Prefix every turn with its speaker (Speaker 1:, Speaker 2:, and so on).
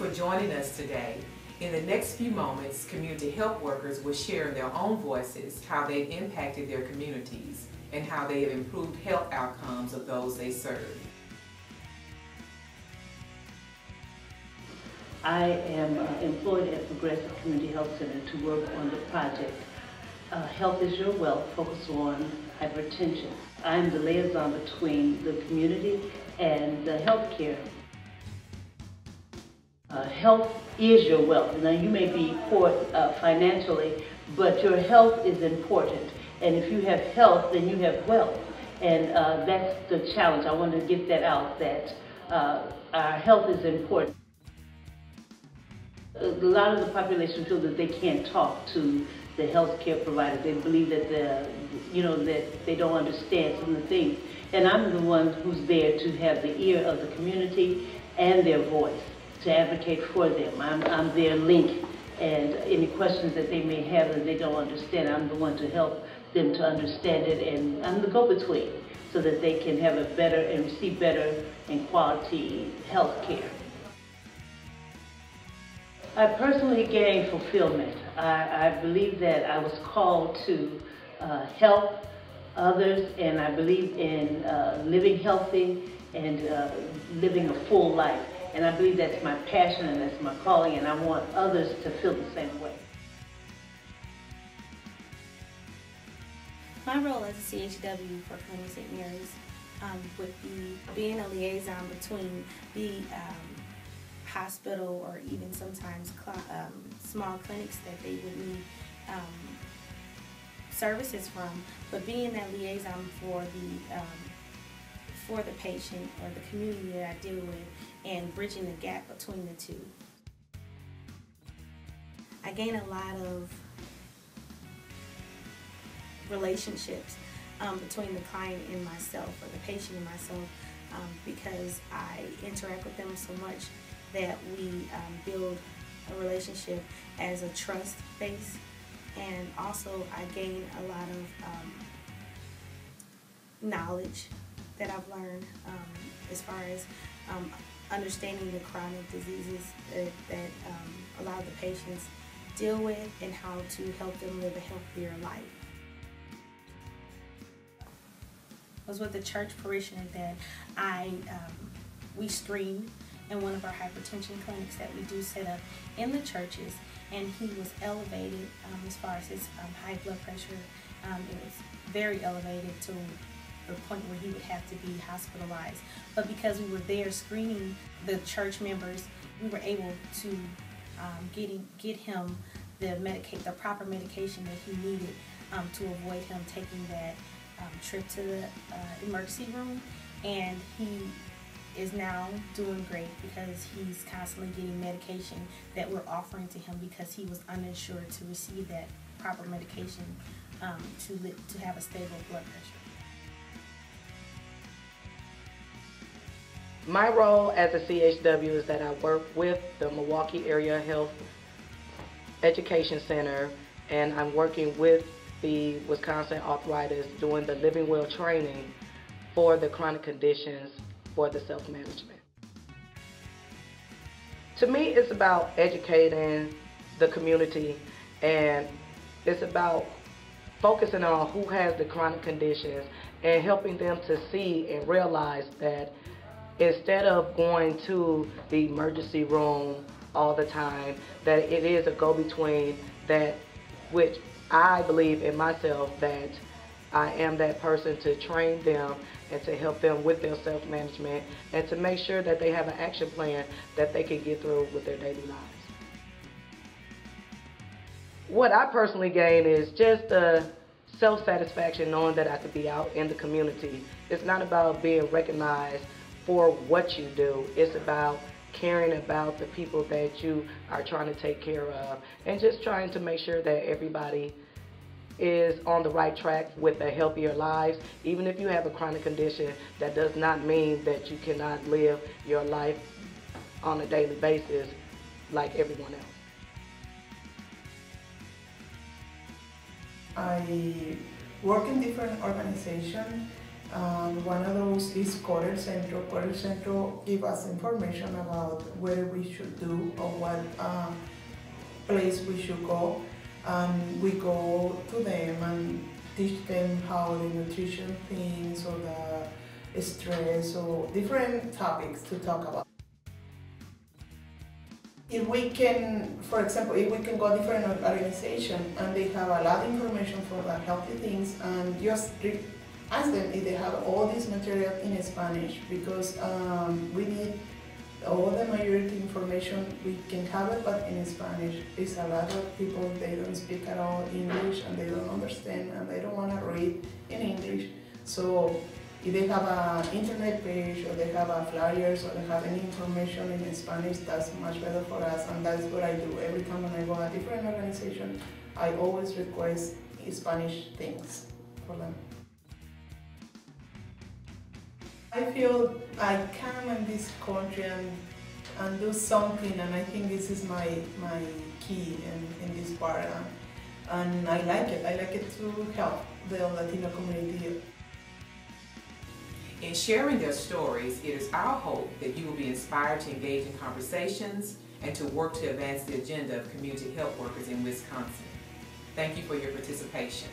Speaker 1: for joining us today. In the next few moments, community health workers will share in their own voices how they've impacted their communities and how they have improved health outcomes of those they serve.
Speaker 2: I am employed at Progressive Community Health Center to work on the project Health is Your Wealth, focused on hypertension. I am the liaison between the community and the healthcare. Health is your wealth. Now, you may be poor financially, but your health is important. And if you have health, then you have wealth. And that's the challenge. I want to get that out, that our health is important. A lot of the population feel that they can't talk to the health care providers. They believe that that they don't understand some of the things. And I'm the one who's there to have the ear of the community and their voice, to advocate for them. I'm their link, and any questions that they may have that they don't understand, I'm the one to help them to understand it, and I'm the go-between so that they can have a better and receive better and quality health care. I personally gained fulfillment. I believe that I was called to help others, and I believe in living healthy and living a full life. And I believe that's my passion and that's my calling, and I want others to feel the same way.
Speaker 3: My role as a CHW for Columbia St. Mary's would be being a liaison between the hospital or even sometimes small clinics that they would need services from, but being that liaison for the patient or the community that I deal with and bridging the gap between the two. I gain a lot of relationships between the client and myself, or the patient and myself, because I interact with them so much that we build a relationship as a trust base, and also I gain a lot of knowledge that I've learned as far as understanding the chronic diseases that a lot of the patients deal with and how to help them live a healthier life. I was with the church parishioner that we screened in one of our hypertension clinics that we do set up in the churches, and he was elevated as far as his high blood pressure. It was very elevated to the point where he would have to be hospitalized. But because we were there screening the church members, we were able to get him the proper medication that he needed to avoid him taking that trip to the emergency room, and he is now doing great because he's constantly getting medication that we're offering to him because he was uninsured to receive that proper medication to have a stable blood pressure.
Speaker 4: My role as a CHW is that I work with the Milwaukee Area Health Education Center, and I'm working with the Wisconsin arthritis doing the Living Well training for the chronic conditions for the self-management. To me, it's about educating the community, and it's about focusing on who has the chronic conditions and helping them to see and realize that instead of going to the emergency room all the time, that it is a go-between, that which I believe in myself that I am that person to train them and to help them with their self-management and to make sure that they have an action plan that they can get through with their daily lives. What I personally gain is just the self-satisfaction knowing that I could be out in the community. It's not about being recognized for what you do. It's about caring about the people that you are trying to take care of and just trying to make sure that everybody is on the right track with a healthier lives. Even if you have a chronic condition, that does not mean that you cannot live your life on a daily basis like everyone else.
Speaker 5: I work in different organizations One of those is Quarter Central. Quarter Central give us information about where we should do or what place we should go. And we go to them and teach them how the nutrition things or the stress or different topics to talk about. If we can, for example, if we can go to different organizations and they have a lot of information for the healthy things and just ask them if they have all this material in Spanish, because we need all the majority information. We can have it, but in Spanish. There's a lot of people, they don't speak at all English and they don't understand and they don't want to read in English. So if they have an internet page or they have a flyers or they have any information in Spanish, that's much better for us, and that's what I do. Every time when I go to a different organization, I always request Spanish things for them. I feel I come in this country and do something, and I think this is my key in this part, and I like it. I like it to help the Latino community.
Speaker 1: In sharing their stories, it is our hope that you will be inspired to engage in conversations and to work to advance the agenda of community health workers in Wisconsin. Thank you for your participation.